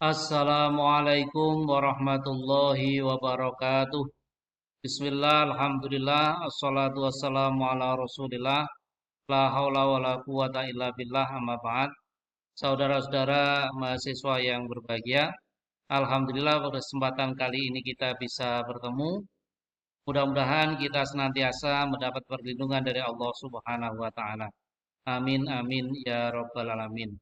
Assalamualaikum warahmatullahi wabarakatuh. Bismillah, alhamdulillah, assalatu wassalamu ala rasulillah. La haula wa la quwata illa billah, amma ba'd. Saudara-saudara mahasiswa yang berbahagia, alhamdulillah pada kesempatan kali ini kita bisa bertemu. Mudah-mudahan kita senantiasa mendapat perlindungan dari Allah Subhanahu wa taala. Amin amin ya rabbal alamin.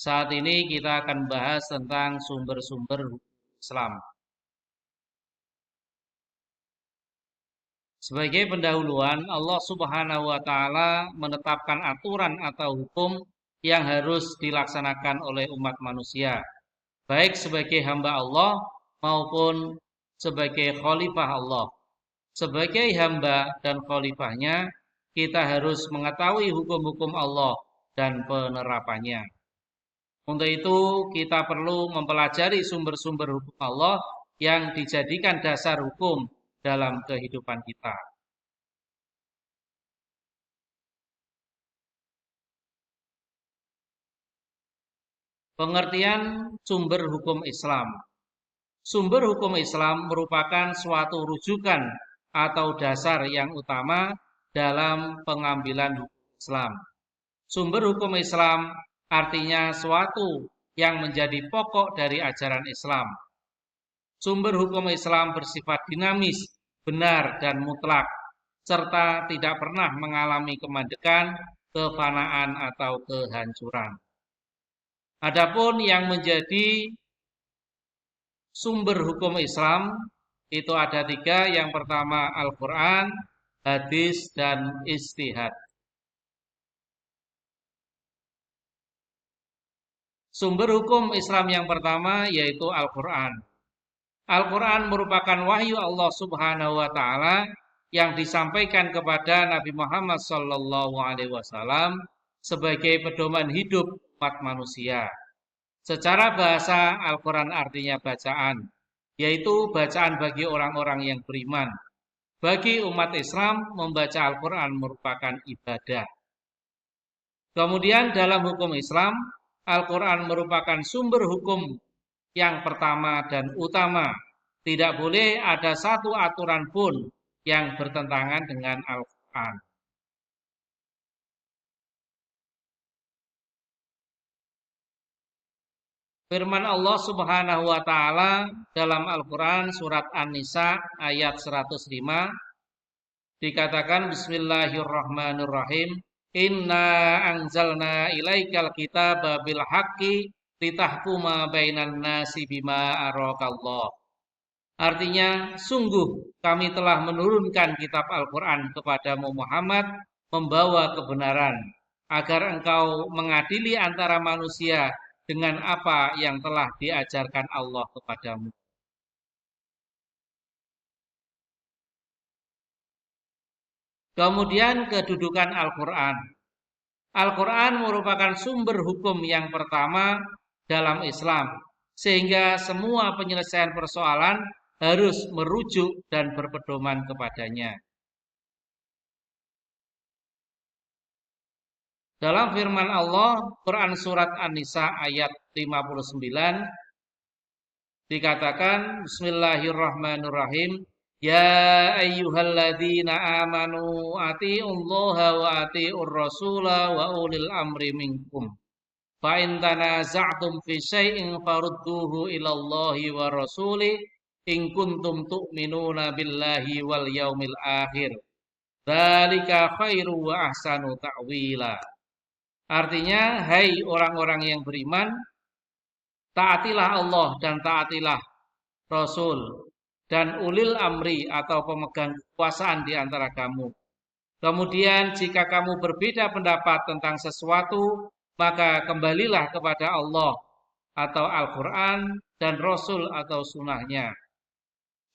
Saat ini kita akan bahas tentang sumber-sumber Islam. Sebagai pendahuluan, Allah Subhanahu wa taala menetapkan aturan atau hukum yang harus dilaksanakan oleh umat manusia, baik sebagai hamba Allah maupun sebagai khalifah Allah. Sebagai hamba dan khalifahnya, kita harus mengetahui hukum-hukum Allah dan penerapannya. Untuk itu, kita perlu mempelajari sumber-sumber hukum Allah yang dijadikan dasar hukum dalam kehidupan kita. Pengertian sumber hukum Islam. Sumber hukum Islam merupakan suatu rujukan atau dasar yang utama dalam pengambilan hukum Islam. Sumber hukum Islam artinya suatu yang menjadi pokok dari ajaran Islam. Sumber hukum Islam bersifat dinamis, benar dan mutlak, serta tidak pernah mengalami kemandekan, kefanaan atau kehancuran. Adapun yang menjadi sumber hukum Islam itu ada tiga. Yang pertama Al-Quran, hadis, dan ijtihad. Sumber hukum Islam yang pertama yaitu Al-Quran. Al-Quran merupakan wahyu Allah Subhanahu wa taala yang disampaikan kepada Nabi Muhammad SAW sebagai pedoman hidup umat manusia. Secara bahasa, Al-Quran artinya bacaan, yaitu bacaan bagi orang-orang yang beriman. Bagi umat Islam, membaca Al-Quran merupakan ibadah. Kemudian dalam hukum Islam, Al-Quran merupakan sumber hukum yang pertama dan utama. Tidak boleh ada satu aturan pun yang bertentangan dengan Al-Quran. Firman Allah Subhanahu wa taala dalam Al-Qur'an surat An-Nisa ayat 105 dikatakan bismillahirrahmanirrahim inna anzalna ilaikal kitaba bil haqqi litahkuma bainan nasi bima arakallah. Artinya sungguh kami telah menurunkan kitab Al-Qur'an kepadamu Muhammad membawa kebenaran agar engkau mengadili antara manusia dengan apa yang telah diajarkan Allah kepadamu. Kemudian kedudukan Al-Quran. Al-Quran merupakan sumber hukum yang pertama dalam Islam, sehingga semua penyelesaian persoalan harus merujuk dan berpedoman kepadanya. Dalam firman Allah, Quran surat An-Nisa ayat 59 dikatakan bismillahirrahmanirrahim ya ayyuhalladzina amanu atiiullaha wa atiiur rasula wa ulil amri minkum fa in tanaza'tum fi syai'in farudduhu ilallahi wa rasuli in kuntum tu'minuna billahi wal yaumil akhir dzalika khairu wa ahsanu ta'wila. Artinya, hai orang-orang yang beriman, taatilah Allah dan taatilah Rasul dan ulil amri atau pemegang kekuasaan di antara kamu. Kemudian jika kamu berbeda pendapat tentang sesuatu, maka kembalilah kepada Allah atau Al-Quran dan Rasul atau sunnahnya.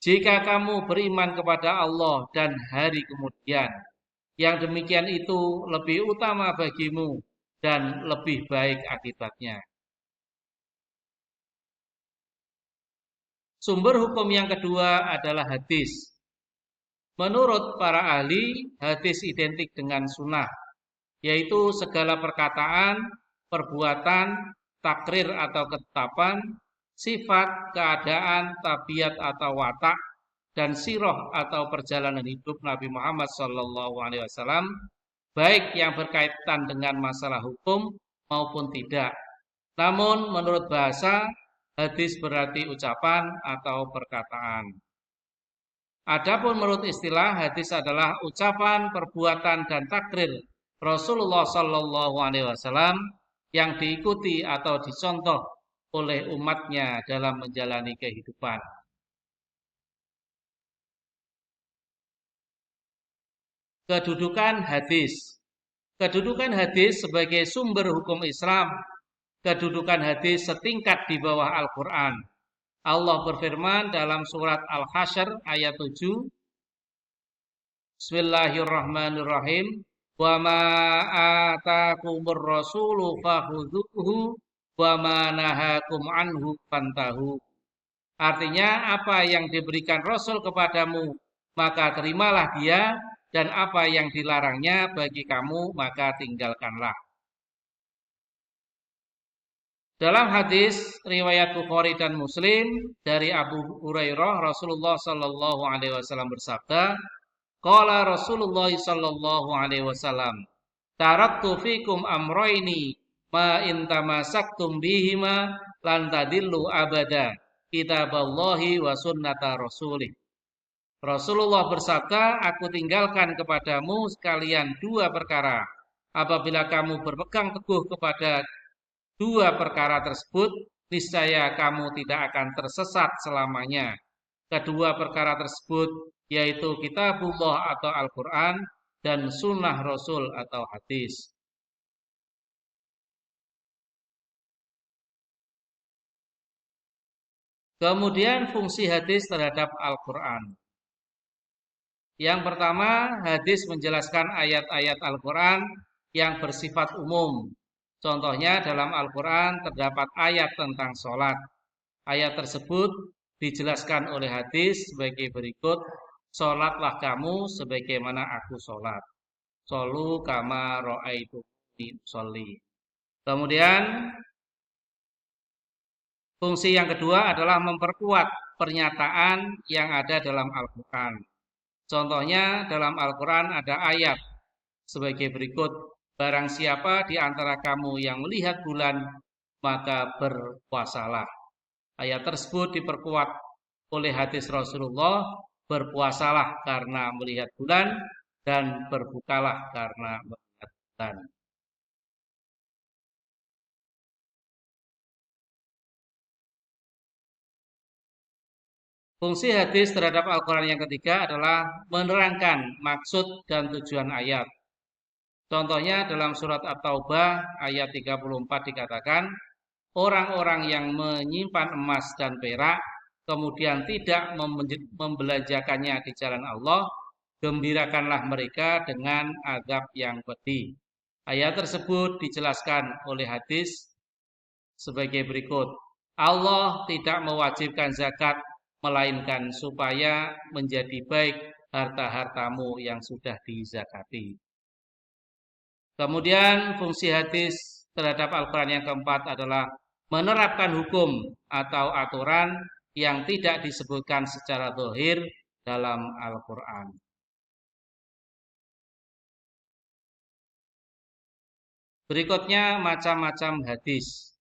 Jika kamu beriman kepada Allah dan hari kemudian, yang demikian itu lebih utama bagimu dan lebih baik akibatnya. Sumber hukum yang kedua adalah hadis. Menurut para ahli, hadis identik dengan sunnah, yaitu segala perkataan, perbuatan, takrir atau ketetapan, sifat, keadaan, tabiat atau watak, dan siroh atau perjalanan hidup Nabi Muhammad SAW, baik yang berkaitan dengan masalah hukum maupun tidak. Namun menurut bahasa, hadis berarti ucapan atau perkataan. Adapun menurut istilah, hadis adalah ucapan, perbuatan, dan takrir Rasulullah SAW yang diikuti atau dicontoh oleh umatnya dalam menjalani kehidupan. Kedudukan hadis. Kedudukan hadis sebagai sumber hukum Islam. Kedudukan hadis setingkat di bawah Al-Quran. Allah berfirman dalam surat Al-Hasyr ayat 7. Bismillahirrahmanirrahim. Wa ma atakumur rasulu fakhudhuhu wa ma nahakum anhu fantahu. Artinya apa yang diberikan Rasul kepadamu maka terimalah dia, dan apa yang dilarangnya bagi kamu maka tinggalkanlah. Dalam hadis riwayat Bukhari dan Muslim dari Abu Hurairah, Rasulullah sallallahu alaihi wasallam bersabda, qala Rasulullah sallallahu alaihi wasallam, taraktu fikum amroini ma in tamasaktum bihima lan tadillu abada, kitaballahi wa sunnata rasulih. Rasulullah bersabda, aku tinggalkan kepadamu sekalian dua perkara. Apabila kamu berpegang teguh kepada dua perkara tersebut, niscaya kamu tidak akan tersesat selamanya. Kedua perkara tersebut yaitu kitabullah atau Al-Quran dan sunnah Rasul atau hadis. Kemudian fungsi hadis terhadap Al-Quran. Yang pertama, hadis menjelaskan ayat-ayat Al-Quran yang bersifat umum. Contohnya dalam Al-Quran terdapat ayat tentang sholat. Ayat tersebut dijelaskan oleh hadis sebagai berikut, sholatlah kamu sebagaimana aku sholat. Sholu kama ro'aitumuni sholli. Kemudian fungsi yang kedua adalah memperkuat pernyataan yang ada dalam Al-Quran. Contohnya dalam Al-Quran ada ayat sebagai berikut, barang siapa di antara kamu yang melihat bulan, maka berpuasalah. Ayat tersebut diperkuat oleh hadis Rasulullah, berpuasalah karena melihat bulan dan berbukalah karena melihat bulan. Fungsi hadis terhadap Al-Quran yang ketiga adalah menerangkan maksud dan tujuan ayat. Contohnya dalam surat At-Taubah ayat 34 dikatakan, orang-orang yang menyimpan emas dan perak kemudian tidak membelanjakannya di jalan Allah, gembirakanlah mereka dengan azab yang pedih. Ayat tersebut dijelaskan oleh hadis sebagai berikut. Allah tidak mewajibkan zakat melainkan supaya menjadi baik harta-hartamu yang sudah dizakati. Kemudian fungsi hadis terhadap Al-Quran yang keempat adalah menerapkan hukum atau aturan yang tidak disebutkan secara zahir dalam Al-Quran. Berikutnya macam-macam hadis.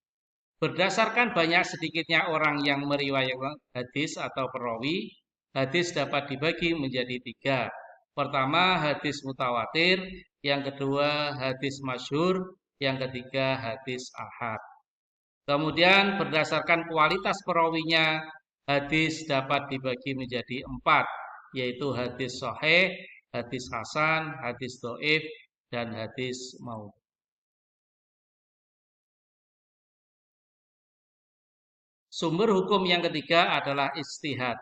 Berdasarkan banyak sedikitnya orang yang meriwayatkan hadis atau perawi, hadis dapat dibagi menjadi tiga. Pertama, hadis mutawatir. Yang kedua, hadis masyhur. Yang ketiga, hadis ahad. Kemudian berdasarkan kualitas perawinya, hadis dapat dibagi menjadi empat, yaitu hadis sahih, hadis hasan, hadis dhaif, dan hadis maudhu'. Sumber hukum yang ketiga adalah ijtihad.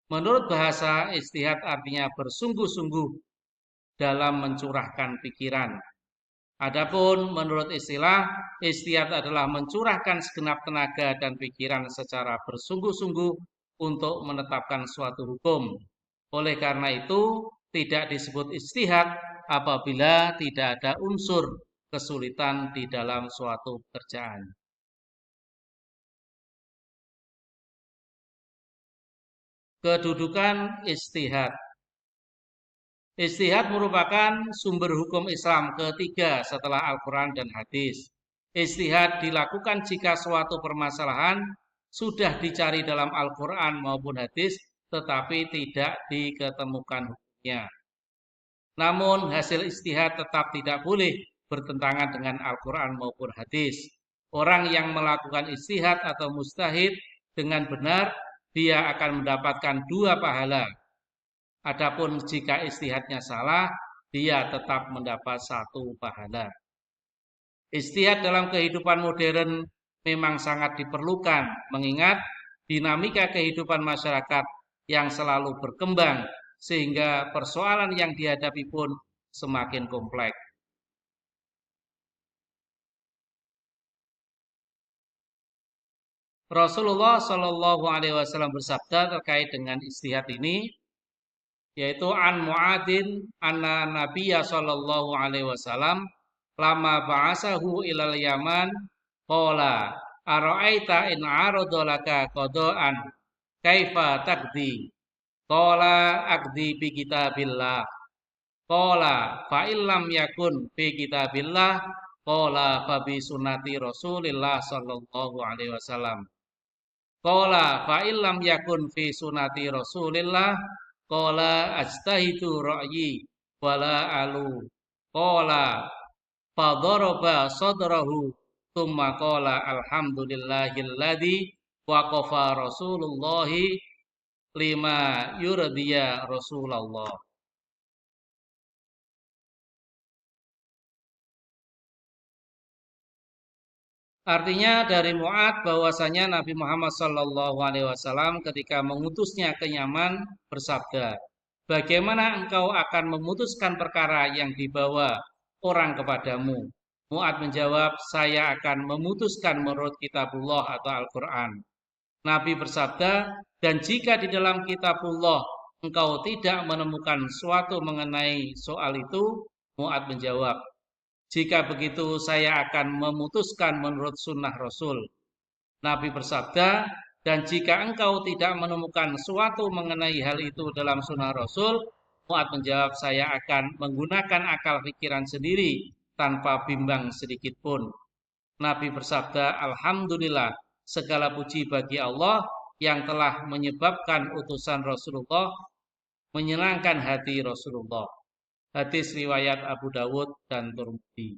Menurut bahasa, ijtihad artinya bersungguh-sungguh dalam mencurahkan pikiran. Adapun menurut istilah, ijtihad adalah mencurahkan segenap tenaga dan pikiran secara bersungguh-sungguh untuk menetapkan suatu hukum. Oleh karena itu, tidak disebut ijtihad apabila tidak ada unsur kesulitan di dalam suatu pekerjaan. Kedudukan ijtihad. Ijtihad merupakan sumber hukum Islam ketiga setelah Al-Quran dan hadis. Ijtihad dilakukan jika suatu permasalahan sudah dicari dalam Al-Quran maupun hadis, tetapi tidak diketemukan hukumnya. Namun hasil ijtihad tetap tidak boleh bertentangan dengan Al-Quran maupun hadis. Orang yang melakukan ijtihad atau mujtahid dengan benar, dia akan mendapatkan 2 pahala. Adapun jika ijtihadnya salah, dia tetap mendapat 1 pahala. Ijtihad dalam kehidupan modern memang sangat diperlukan, mengingat dinamika kehidupan masyarakat yang selalu berkembang, sehingga persoalan yang dihadapi pun semakin kompleks. Rasulullah Shallallahu Alaihi Wasallam bersabda terkait dengan ijtihad ini, yaitu an Mu'adin anna Nabiya Shallallahu Alaihi Wasallam lama ba'asahu ilal Yaman qala ara'aita in aradolaka qada'an kaifa taqdi qala aqdi bi kitabillah qala fa illam yakun bi kitabillah qala fa bi sunnati Rasulillah Shallallahu Alaihi Wasallam qala fa illam yakun fi sunnati Rasulillah qala ajtahidu ra'yi wala alu qala fadharaba sadrahu thumma qala alhamdulillahilladzi waqafa Rasulullahi lima yurdiya Rasulullah. Artinya dari Mu'ad bahwasanya Nabi Muhammad Shallallahu Alaihi Wasallam ketika mengutusnya ke Yaman bersabda, bagaimana engkau akan memutuskan perkara yang dibawa orang kepadamu? Mu'ad menjawab, saya akan memutuskan menurut kitabullah atau Al-Quran. Nabi bersabda, dan jika di dalam kitabullah engkau tidak menemukan suatu mengenai soal itu, Mu'ad menjawab, jika begitu saya akan memutuskan menurut sunnah Rasul. Nabi bersabda, dan jika engkau tidak menemukan suatu mengenai hal itu dalam sunnah Rasul, Mu'ad menjawab, saya akan menggunakan akal pikiran sendiri tanpa bimbang sedikit pun. Nabi bersabda, alhamdulillah, segala puji bagi Allah yang telah menyebabkan utusan Rasulullah menyenangkan hati Rasulullah. Hadis riwayat Abu Dawud dan Tirmidzi.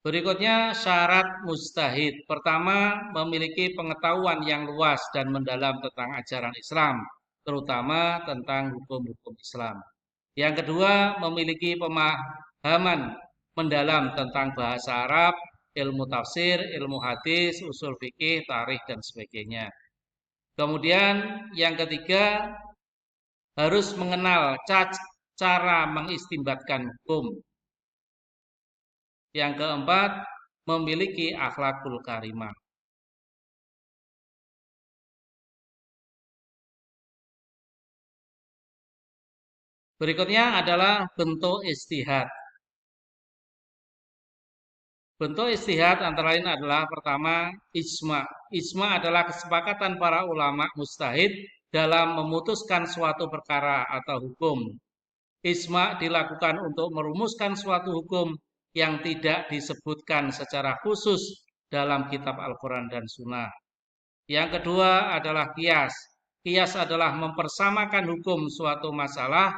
Berikutnya syarat mujtahid. Pertama, memiliki pengetahuan yang luas dan mendalam tentang ajaran Islam, terutama tentang hukum-hukum Islam. Yang kedua, memiliki pemahaman mendalam tentang bahasa Arab, ilmu tafsir, ilmu hadis, usul fikih, tarikh dan sebagainya. Kemudian yang ketiga, harus mengenal cara mengistinbatkan hukum. Yang keempat, memiliki akhlakul karimah. Berikutnya adalah bentuk ijtihad. Bentuk ijtihad antara lain adalah pertama, ijma. Ijma adalah kesepakatan para ulama mujtahid dalam memutuskan suatu perkara atau hukum. Ijma dilakukan untuk merumuskan suatu hukum yang tidak disebutkan secara khusus dalam kitab Al-Quran dan Sunnah. Yang kedua adalah qiyas. Qiyas adalah mempersamakan hukum suatu masalah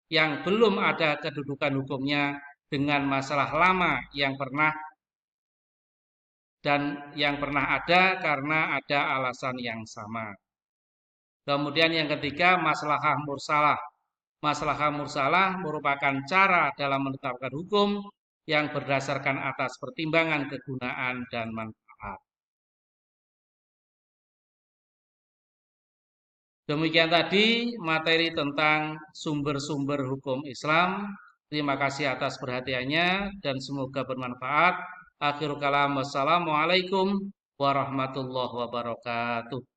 yang belum ada kedudukan hukumnya dengan masalah lama yang pernah ada karena ada alasan yang sama. Kemudian yang ketiga, maslahah mursalah. Maslahah mursalah merupakan cara dalam menetapkan hukum yang berdasarkan atas pertimbangan kegunaan dan manfaat. Demikian tadi materi tentang sumber-sumber hukum Islam. Terima kasih atas perhatiannya dan semoga bermanfaat. Akhirul kalam, wassalamualaikum warahmatullahi wabarakatuh.